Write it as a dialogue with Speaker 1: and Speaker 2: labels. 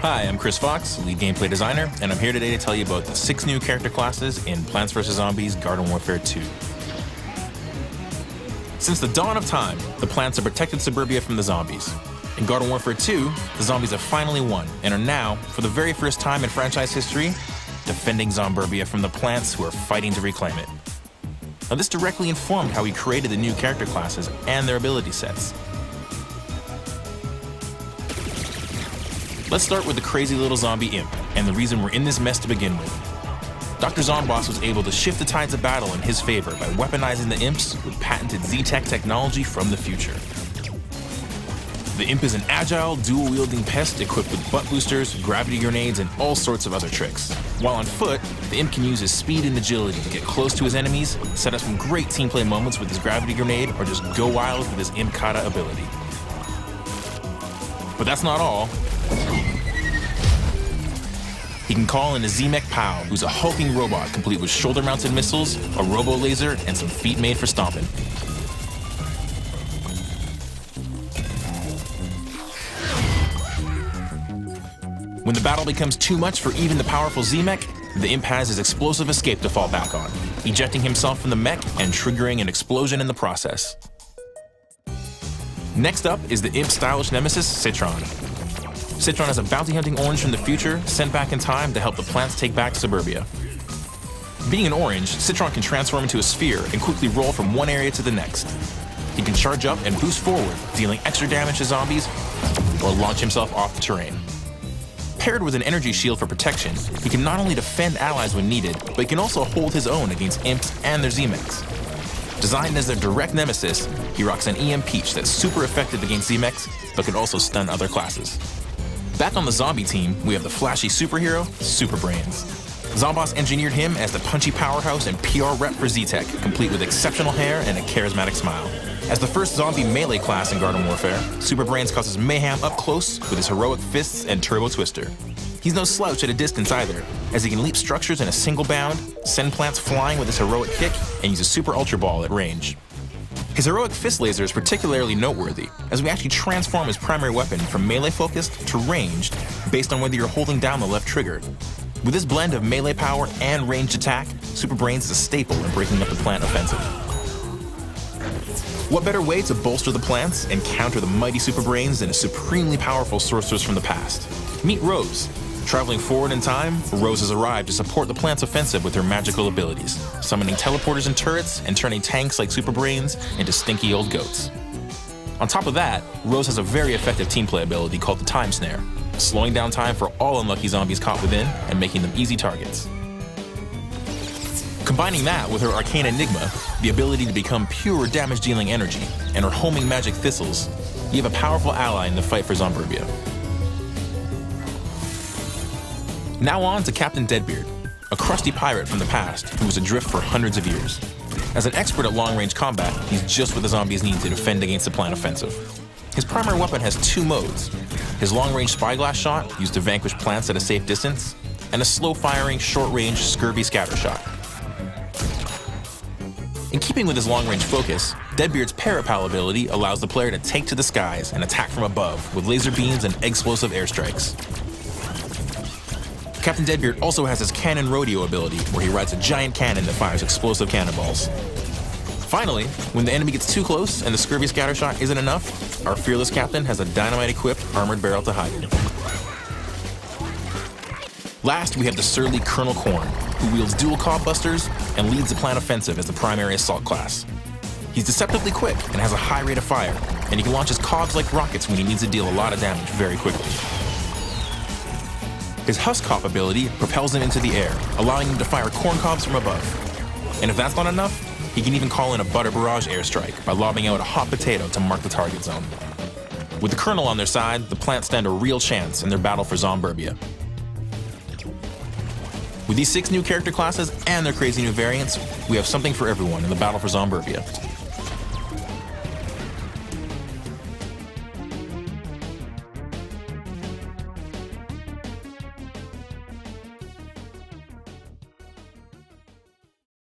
Speaker 1: Hi, I'm Chris Fox, lead gameplay designer, and I'm here today to tell you about the 6 new character classes in Plants vs. Zombies Garden Warfare 2. Since the dawn of time, the plants have protected suburbia from the zombies. In Garden Warfare 2, the zombies have finally won, and are now, for the very first time in franchise history, defending Zomburbia from the plants who are fighting to reclaim it. Now, this directly informed how we created the new character classes and their ability sets. Let's start with the crazy little zombie imp, and the reason we're in this mess to begin with. Dr. Zomboss was able to shift the tides of battle in his favor by weaponizing the imps with patented Z-Tech technology from the future. The imp is an agile, dual-wielding pest equipped with butt boosters, gravity grenades, and all sorts of other tricks. While on foot, the imp can use his speed and agility to get close to his enemies, set up some great team play moments with his gravity grenade, or just go wild with his imp kata ability. But that's not all. He can call in a Z-Mech Pow, who's a hulking robot complete with shoulder-mounted missiles, a robo-laser, and some feet made for stomping. When the battle becomes too much for even the powerful Z-Mech, the imp has his explosive escape to fall back on, ejecting himself from the mech and triggering an explosion in the process. Next up is the imp's stylish nemesis, Citron. Citron is a bounty-hunting orange from the future, sent back in time to help the plants take back suburbia. Being an orange, Citron can transform into a sphere and quickly roll from one area to the next. He can charge up and boost forward, dealing extra damage to zombies, or launch himself off the terrain. Paired with an energy shield for protection, he can not only defend allies when needed, but he can also hold his own against imps and their Z-Mechs. Designed as their direct nemesis, he rocks an EM Peach that's super effective against Z-Mechs, but can also stun other classes. Back on the zombie team, we have the flashy superhero, Super Brains. Zomboss engineered him as the punchy powerhouse and PR rep for Z-Tech, complete with exceptional hair and a charismatic smile. As the first zombie melee class in Garden Warfare, Super Brains causes mayhem up close with his heroic fists and turbo twister. He's no slouch at a distance either, as he can leap structures in a single bound, send plants flying with his heroic kick, and use a super ultra ball at range. His heroic fist laser is particularly noteworthy, as we actually transform his primary weapon from melee-focused to ranged, based on whether you're holding down the left trigger. With this blend of melee power and ranged attack, Super Brains is a staple in breaking up the plant offensive. What better way to bolster the plants and counter the mighty Super Brains than a supremely powerful sorceress from the past? Meet Rose. Traveling forward in time, Rose has arrived to support the plant's offensive with her magical abilities, summoning teleporters and turrets and turning tanks like Super Brains into stinky old goats. On top of that, Rose has a very effective team play ability called the Time Snare, slowing down time for all unlucky zombies caught within and making them easy targets. Combining that with her Arcane Enigma, the ability to become pure damage-dealing energy, and her homing magic thistles, you have a powerful ally in the fight for Zomburbia. Now on to Captain Deadbeard, a crusty pirate from the past who was adrift for hundreds of years. As an expert at long-range combat, he's just what the zombies need to defend against the plant offensive. His primary weapon has 2 modes: his long-range spyglass shot, used to vanquish plants at a safe distance, and a slow-firing, short-range scurvy scatter shot. In keeping with his long-range focus, Deadbeard's Parapal ability allows the player to take to the skies and attack from above with laser beams and explosive airstrikes. Captain Deadbeard also has his Cannon Rodeo ability, where he rides a giant cannon that fires explosive cannonballs. Finally, when the enemy gets too close and the scurvy scattershot isn't enough, our fearless captain has a dynamite-equipped armored barrel to hide in. Last, we have the surly Colonel Korn, who wields dual cob busters and leads the plant offensive as the primary assault class. He's deceptively quick and has a high rate of fire, and he can launch his cobs like rockets when he needs to deal a lot of damage very quickly. His Husk Hop ability propels him into the air, allowing him to fire corn cobs from above. And if that's not enough, he can even call in a Butter Barrage airstrike by lobbing out a hot potato to mark the target zone. With the Colonel on their side, the plants stand a real chance in their battle for Zomburbia. With these 6 new character classes and their crazy new variants, we have something for everyone in the battle for Zomburbia.